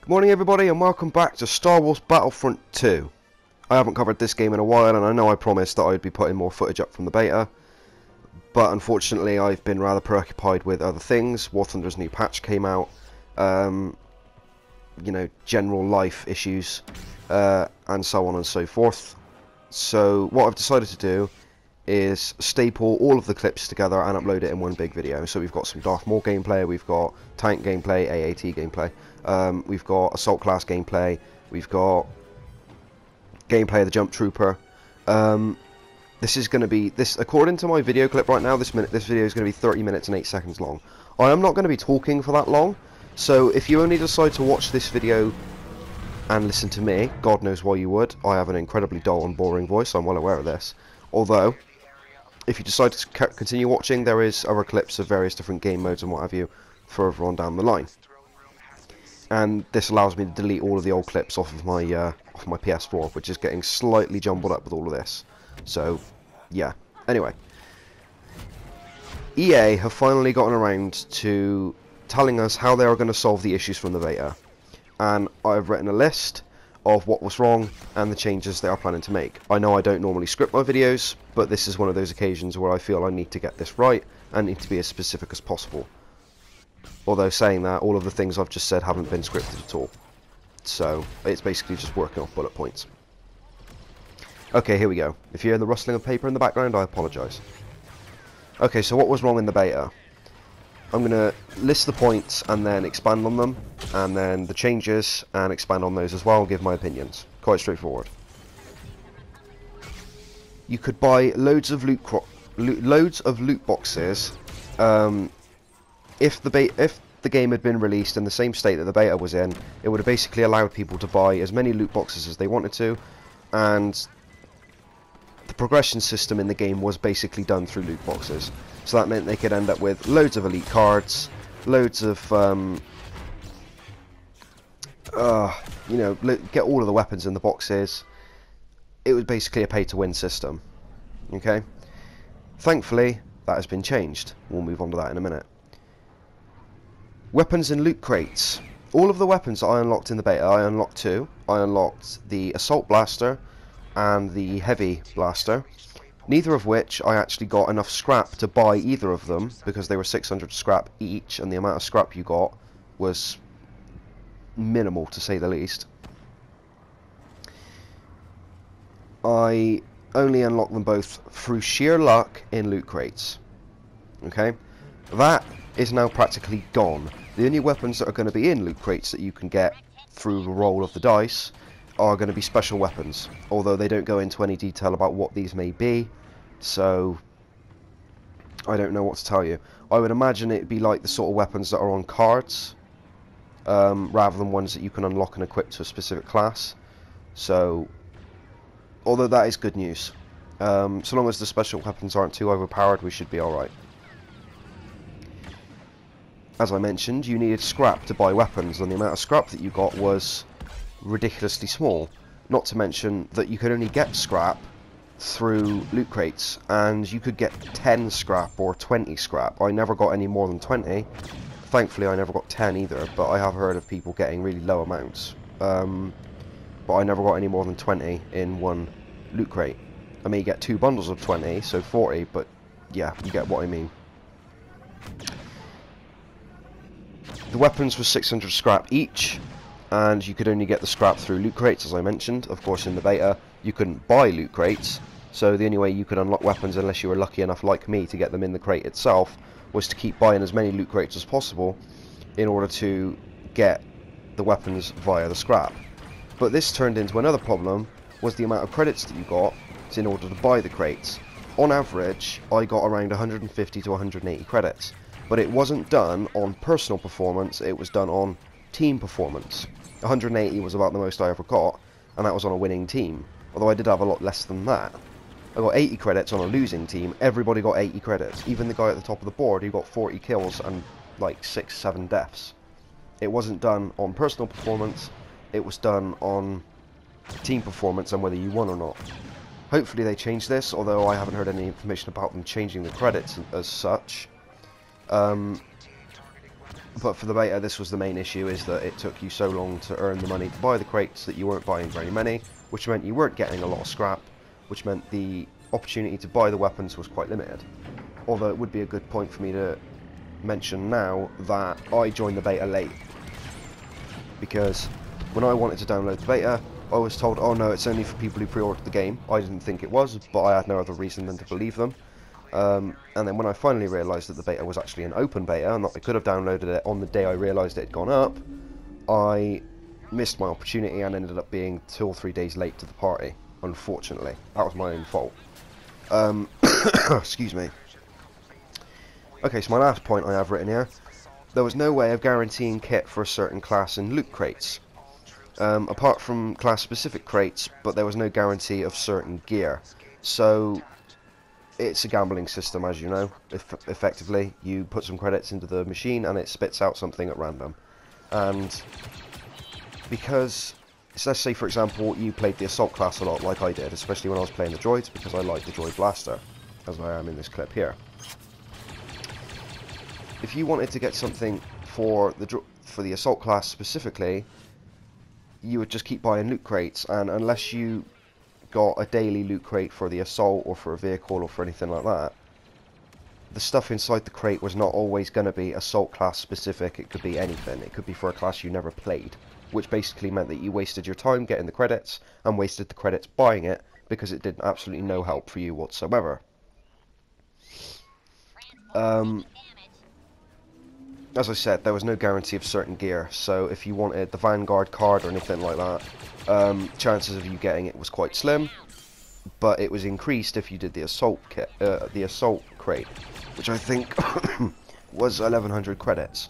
Morning everybody and welcome back to Star Wars Battlefront 2. I haven't covered this game in a while and I know I promised that I'd be putting more footage up from the beta, but unfortunately I've been rather preoccupied with other things. War Thunder's new patch came out, you know, general life issues, and so on and so forth. So what I've decided to do is staple all of the clips together and upload it in one big video. So we've got some Darth Maul gameplay, we've got tank gameplay, AAT gameplay, we've got assault class gameplay, we've got gameplay of the jump trooper. This is going to be, according to my video clip right now, this video is going to be 30 minutes and 8 seconds long. I am not going to be talking for that long, so if you only decide to watch this video and listen to me, God knows why you would. I have an incredibly dull and boring voice, I'm well aware of this. Although, if you decide to continue watching, there is other clips of various different game modes and what have you further on down the line. And this allows me to delete all of the old clips off of my PS4, which is getting slightly jumbled up with all of this. So, yeah. Anyway, EA have finally gotten around to telling us how they are going to solve the issues from the beta. And I've written a list of what was wrong and the changes they are planning to make. I know I don't normally script my videos, but this is one of those occasions where I feel I need to get this right and need to be as specific as possible. Although saying that, all of the things I've just said haven't been scripted at all. So, it's basically just working off bullet points. Okay, here we go. If you hear the rustling of paper in the background, I apologise. Okay, so what was wrong in the beta? I'm going to list the points and then expand on them, and then the changes and expand on those as well and give my opinions. Quite straightforward. You could buy loads of loot boxes if the game had been released in the same state that the beta was in. It would have basically allowed people to buy as many loot boxes as they wanted to, and the progression system in the game was basically done through loot boxes. So that meant they could end up with loads of elite cards, loads of, you know, get all of the weapons in the boxes. It was basically a pay-to-win system. Okay? Thankfully, that has been changed. We'll move on to that in a minute. Weapons and loot crates. All of the weapons that I unlocked in the beta, I unlocked two. I unlocked the assault blaster and the heavy blaster. Neither of which I actually got enough scrap to buy either of them, because they were 600 scrap each, and the amount of scrap you got was minimal, to say the least. I only unlocked them both through sheer luck in loot crates. Okay? That is now practically gone. The only weapons that are going to be in loot crates that you can get through the roll of the dice are going to be special weapons, although they don't go into any detail about what these may be, so I don't know what to tell you. I would imagine it'd be like the sort of weapons that are on cards, rather than ones that you can unlock and equip to a specific class. So, although that is good news, so long as the special weapons aren't too overpowered, we should be alright. As I mentioned, you needed scrap to buy weapons, and the amount of scrap that you got was ridiculously small. Not to mention that you could only get scrap through loot crates, and you could get 10 scrap or 20 scrap. I never got any more than 20. Thankfully I never got 10 either, but I have heard of people getting really low amounts. But I never got any more than 20 in one loot crate. I mean, you get 2 bundles of 20, so 40, but yeah, you get what I mean. The weapons were 600 scrap each, and you could only get the scrap through loot crates, as I mentioned. Of course, in the beta, you couldn't buy loot crates, so the only way you could unlock weapons, unless you were lucky enough, like me, to get them in the crate itself, was to keep buying as many loot crates as possible in order to get the weapons via the scrap. But this turned into another problem, was the amount of credits that you got in order to buy the crates. On average, I got around 150 to 180 credits, but it wasn't done on personal performance, it was done on team performance. 180 was about the most I ever got, and that was on a winning team. Although I did have a lot less than that. I got 80 credits on a losing team. Everybody got 80 credits. Even the guy at the top of the board who got 40 kills and like 6-7 deaths. It wasn't done on personal performance, it was done on team performance and whether you won or not. Hopefully they change this, although I haven't heard any information about them changing the credits as such. But for the beta, this was the main issue, is that it took you so long to earn the money to buy the crates that you weren't buying very many, which meant you weren't getting a lot of scrap, which meant the opportunity to buy the weapons was quite limited. Although it would be a good point for me to mention now that I joined the beta late, because when I wanted to download the beta, I was told, oh no, it's only for people who pre-ordered the game. I didn't think it was, but I had no other reason than to believe them. And then when I finally realised that the beta was actually an open beta, and that I could have downloaded it on the day I realised it had gone up, I missed my opportunity and ended up being 2 or 3 days late to the party, unfortunately. That was my own fault. Excuse me. Okay, so my last point I have written here. There was no way of guaranteeing kit for a certain class in loot crates. Apart from class-specific crates, but there was no guarantee of certain gear. So it's a gambling system, as you know. Effectively, you put some credits into the machine and it spits out something at random. And because, let's say for example, you played the assault class a lot, like I did, especially when I was playing the droids, because I like the droid blaster, as I am in this clip here. If you wanted to get something for the assault class specifically, you would just keep buying loot crates, and unless you got a daily loot crate for the assault or for a vehicle or for anything like that, the stuff inside the crate was not always going to be assault class specific. It could be anything. It could be for a class you never played, which basically meant that you wasted your time getting the credits and wasted the credits buying it, because it did absolutely no help for you whatsoever. As I said, there was no guarantee of certain gear, so if you wanted the Vanguard card or anything like that, chances of you getting it was quite slim, but it was increased if you did the assault kit, the assault crate, which I think was 1100 credits,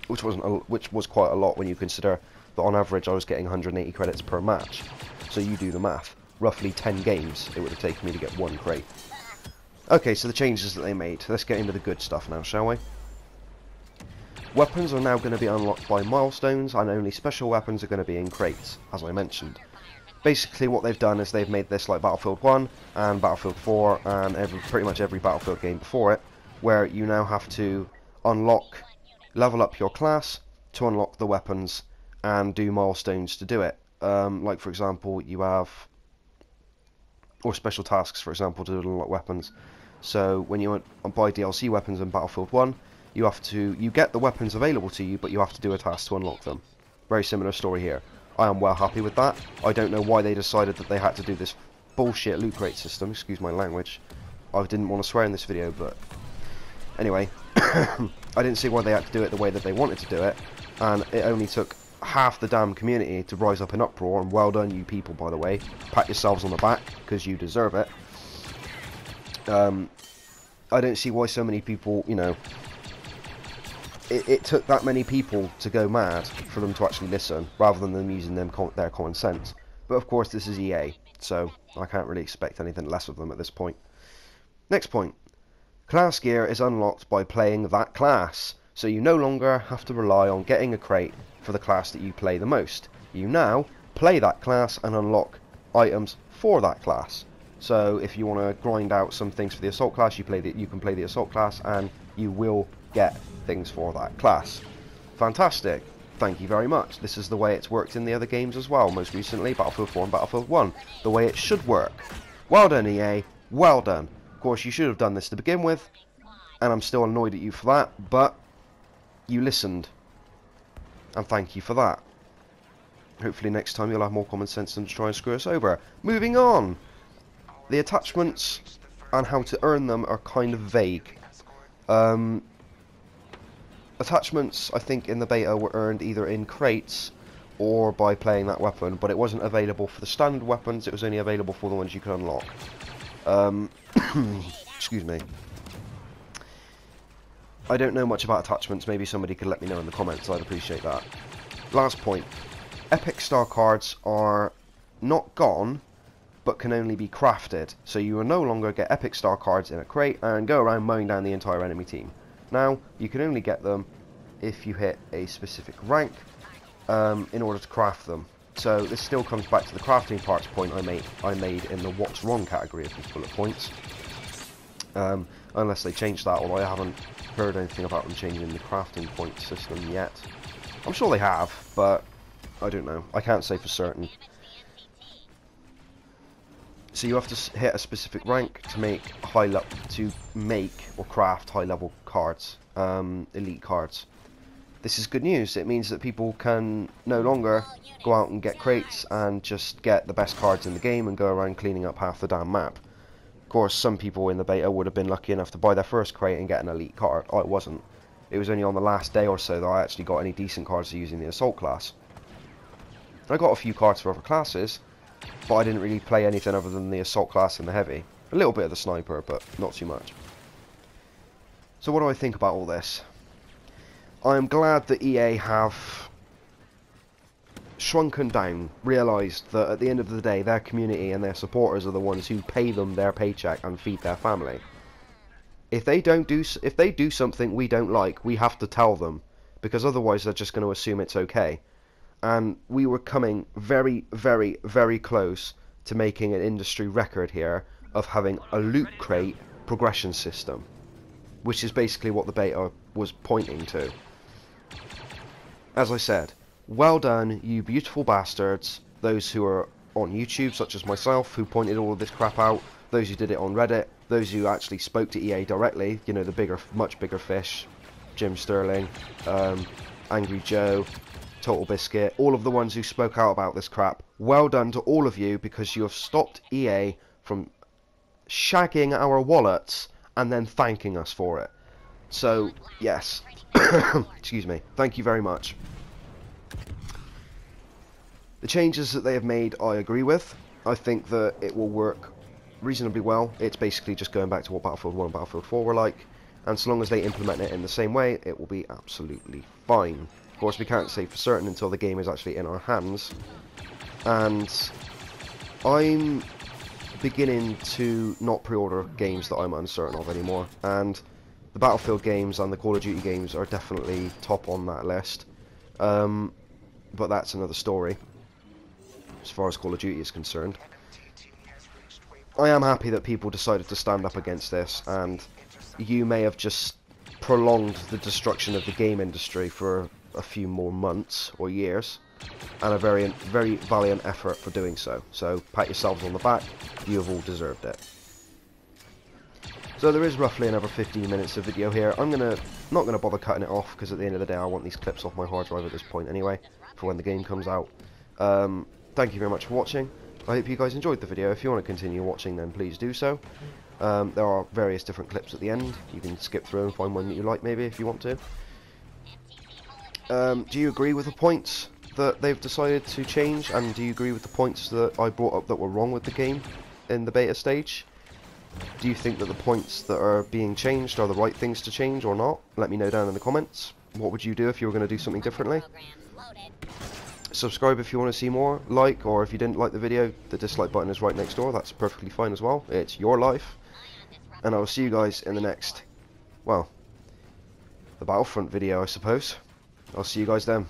which was quite a lot when you consider that on average I was getting 180 credits per match. So you do the math. Roughly 10 games it would have taken me to get one crate. Okay, so the changes that they made. Let's get into the good stuff now, shall we? Weapons are now going to be unlocked by milestones, and only special weapons are going to be in crates, as I mentioned. Basically what they've done is they've made this like Battlefield 1 and Battlefield 4 and pretty much every Battlefield game before it, where you now have to level up your class to unlock the weapons and do milestones to do it. Like for example, you have, or special tasks for example, to unlock weapons. So when you buy DLC weapons in Battlefield 1, you get the weapons available to you, but you have to do a task to unlock them. Very similar story here. I am well happy with that. I don't know why they decided that they had to do this bullshit loot crate system, excuse my language. I didn't want to swear in this video, but anyway, I didn't see why they had to do it the way that they wanted to do it, and it only took half the damn community to rise up in uproar, and well done you people, by the way. Pat yourselves on the back, because you deserve it. I don't see why so many people, you know, it took that many people to go mad for them to actually listen, rather than them using their common sense. But of course this is EA, so I can't really expect anything less of them at this point. Next point. Class gear is unlocked by playing that class, so you no longer have to rely on getting a crate for the class that you play the most. You now play that class and unlock items for that class. So if you want to grind out some things for the assault class, you can play the assault class and you will get things for that class. Fantastic. Thank you very much. This is the way it's worked in the other games as well, most recently Battlefield 4 and Battlefield 1. The way it should work. Well done EA, well done. Of course you should have done this to begin with, and I'm still annoyed at you for that, but you listened. And thank you for that. Hopefully next time you'll have more common sense than to try and screw us over. Moving on. The attachments and how to earn them are kind of vague. Attachments, I think, in the beta were earned either in crates or by playing that weapon, but it wasn't available for the standard weapons, it was only available for the ones you could unlock. Excuse me. I don't know much about attachments, maybe somebody could let me know in the comments, I'd appreciate that. Last point. Epic Star cards are not gone, but can only be crafted, so you will no longer get Epic Star cards in a crate and go around mowing down the entire enemy team. Now, you can only get them if you hit a specific rank in order to craft them. So this still comes back to the crafting parts point I made in the what's wrong category of these bullet points. unless they change that, although I haven't heard anything about them changing the crafting point system yet. I'm sure they have, but I don't know. I can't say for certain. So you have to hit a specific rank to make or craft high-level cards, elite cards. This is good news. It means that people can no longer go out and get crates and just get the best cards in the game and go around cleaning up half the damn map. Of course, some people in the beta would have been lucky enough to buy their first crate and get an elite card. I wasn't. It was only on the last day or so that I actually got any decent cards using the assault class. I got a few cards for other classes, but I didn't really play anything other than the assault class and the heavy. A little bit of the sniper, but not too much. So what do I think about all this? I'm glad that EA have shrunken down, realised that at the end of the day their community and their supporters are the ones who pay them their paycheck and feed their family. If they do something we don't like, we have to tell them, because otherwise they're just going to assume it's okay. And we were coming very, very, very close to making an industry record here of having a loot crate progression system, which is basically what the beta was pointing to. As I said, well done, you beautiful bastards, those who are on YouTube, such as myself, who pointed all of this crap out, those who did it on Reddit, those who actually spoke to EA directly, you know, the bigger, much bigger fish, Jim Sterling, Angry Joe, Total Biscuit, all of the ones who spoke out about this crap. Well done to all of you, because you have stopped EA from shagging our wallets and then thanking us for it. So, yes. Excuse me. Thank you very much. The changes that they have made, I agree with. I think that it will work reasonably well. It's basically just going back to what Battlefield 1 and Battlefield 4 were like. And so long as they implement it in the same way, it will be absolutely fine. Of course, we can't say for certain until the game is actually in our hands. And I'm beginning to not pre-order games that I'm uncertain of anymore. And the Battlefield games and the Call of Duty games are definitely top on that list. But that's another story, as far as Call of Duty is concerned. I am happy that people decided to stand up against this, and you may have just prolonged the destruction of the game industry for a few more months or years, and a very, very valiant effort for doing so. So pat yourselves on the back, you have all deserved it. So there is roughly another 15 minutes of video here. I'm not gonna bother cutting it off, because at the end of the day I want these clips off my hard drive at this point anyway, for when the game comes out. Thank you very much for watching. I hope you guys enjoyed the video. If you want to continue watching, then please do so. There are various different clips at the end. You can skip through and find one that you like, maybe, if you want to. Do you agree with the points that they've decided to change, and do you agree with the points that I brought up that were wrong with the game in the beta stage? Do you think that the points that are being changed are the right things to change or not? Let me know down in the comments. What would you do if you were going to do something differently? Subscribe if you want to see more, like, or if you didn't like the video, the dislike button is right next door. That's perfectly fine as well. It's your life. And I will see you guys in the next, well, the Battlefront video, I suppose. I'll see you guys then.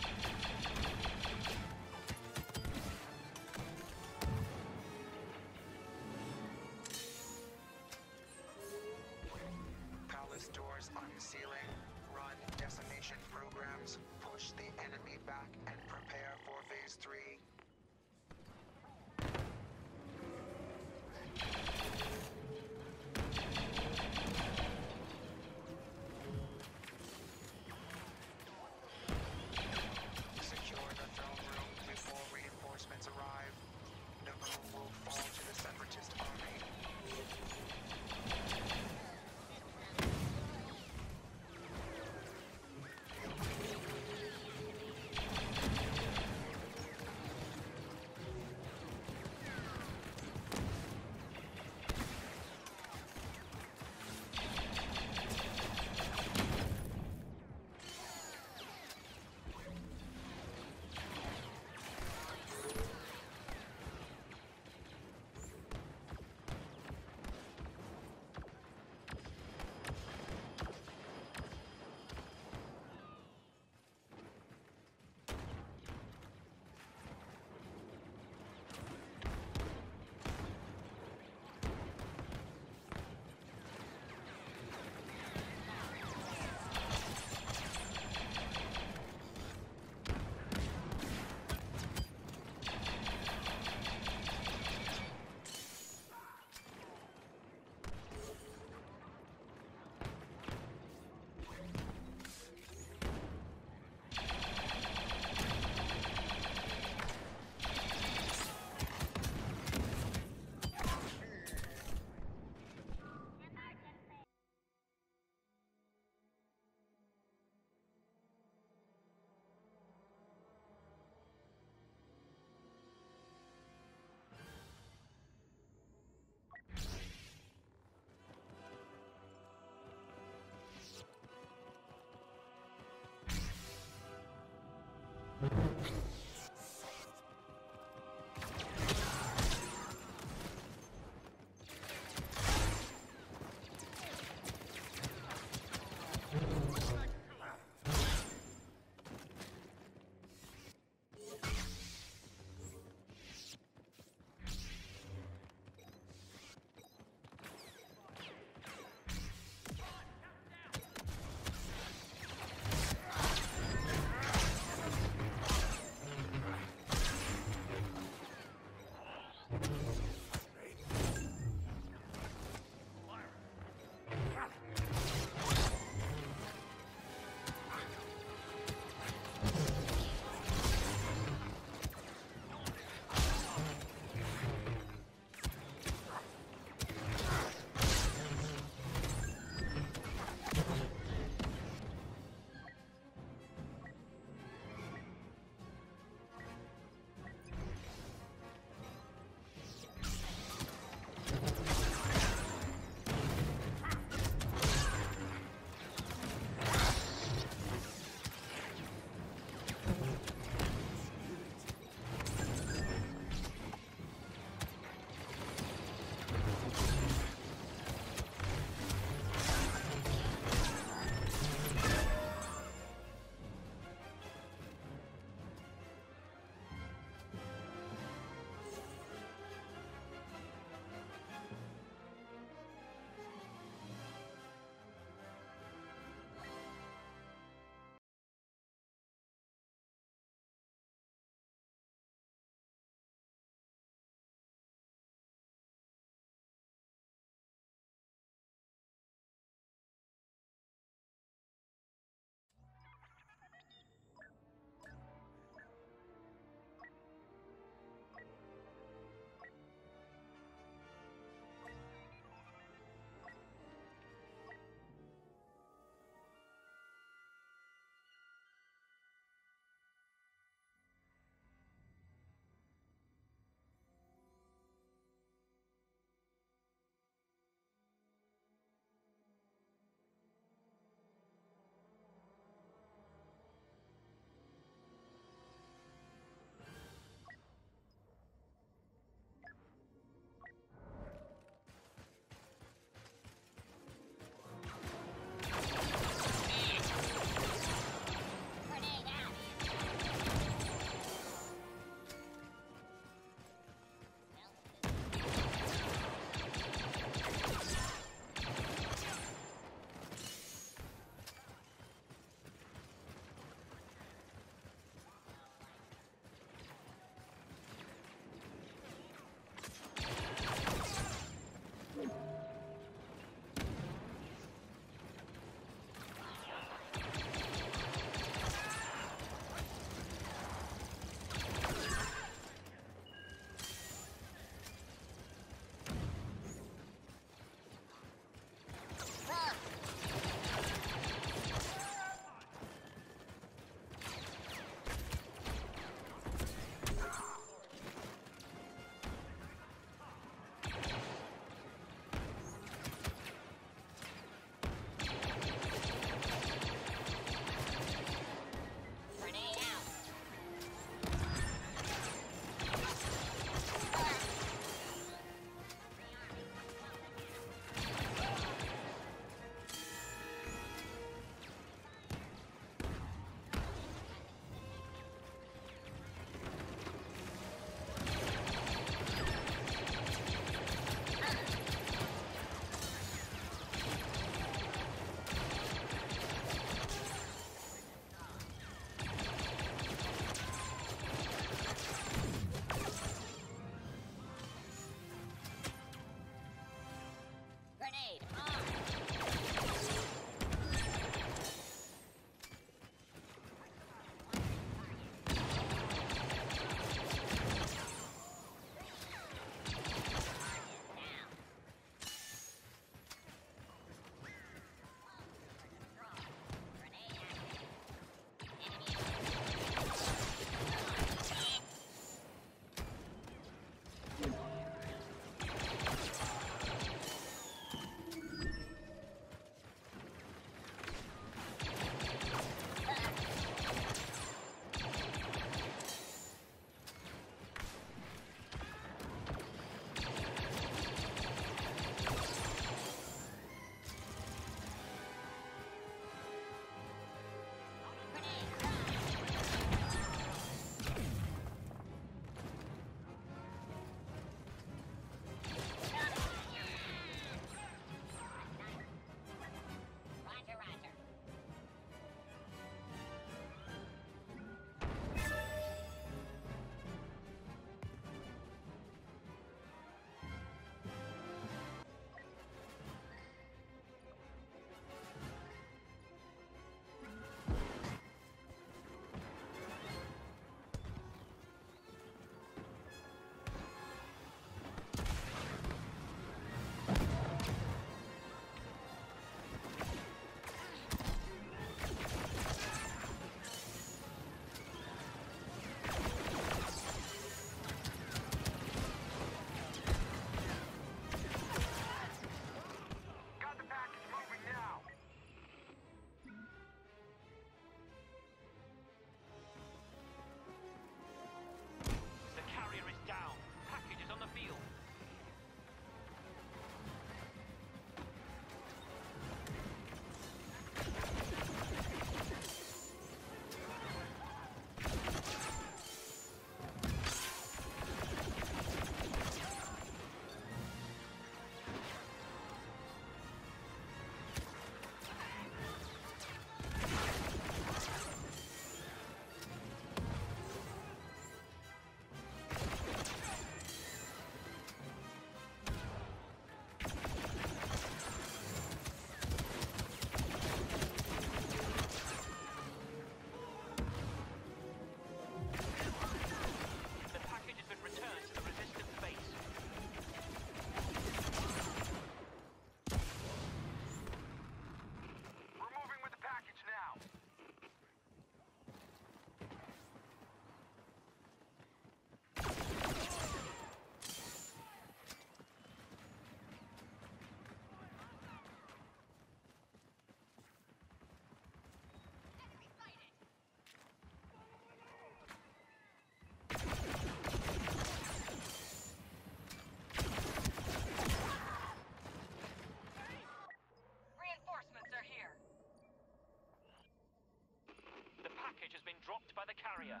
dropped by the carrier.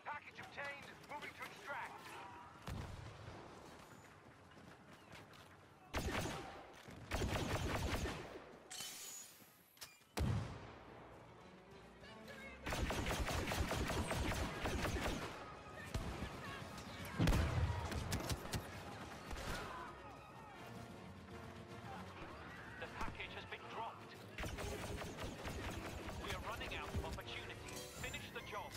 Package obtained. Moving to extract. The package has been dropped. We are running out of opportunities. Finish the job.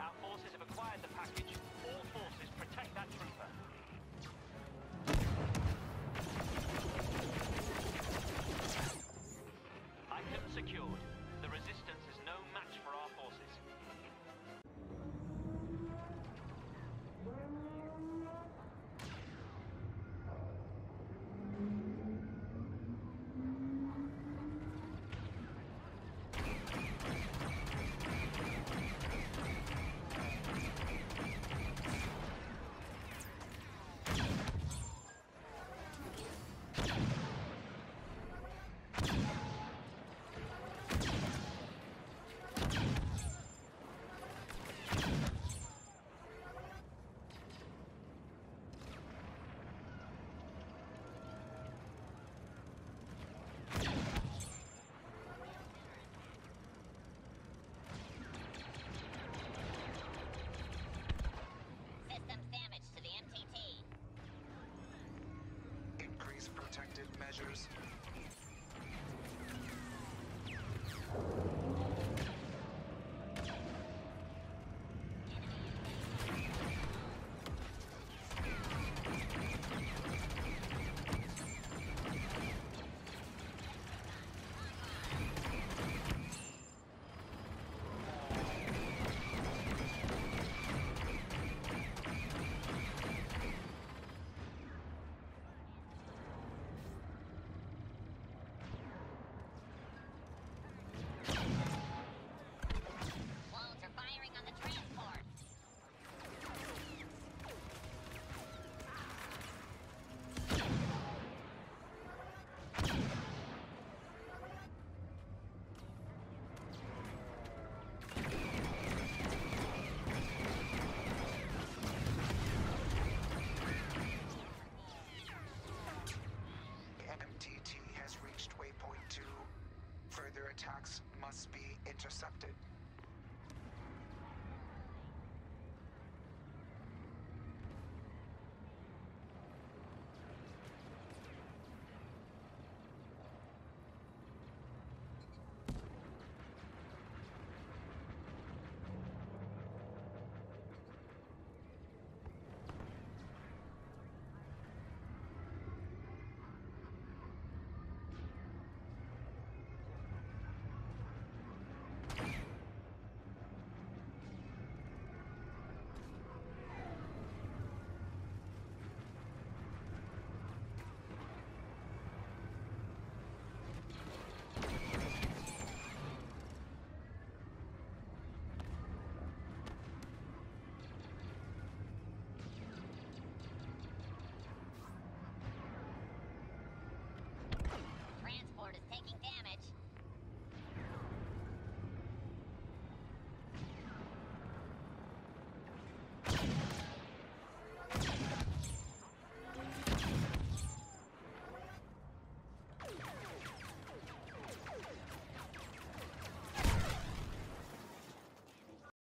Our forces have acquired the package. All forces protect that trooper. Item secured. The resistance is no match for our forces. Increase protective measures.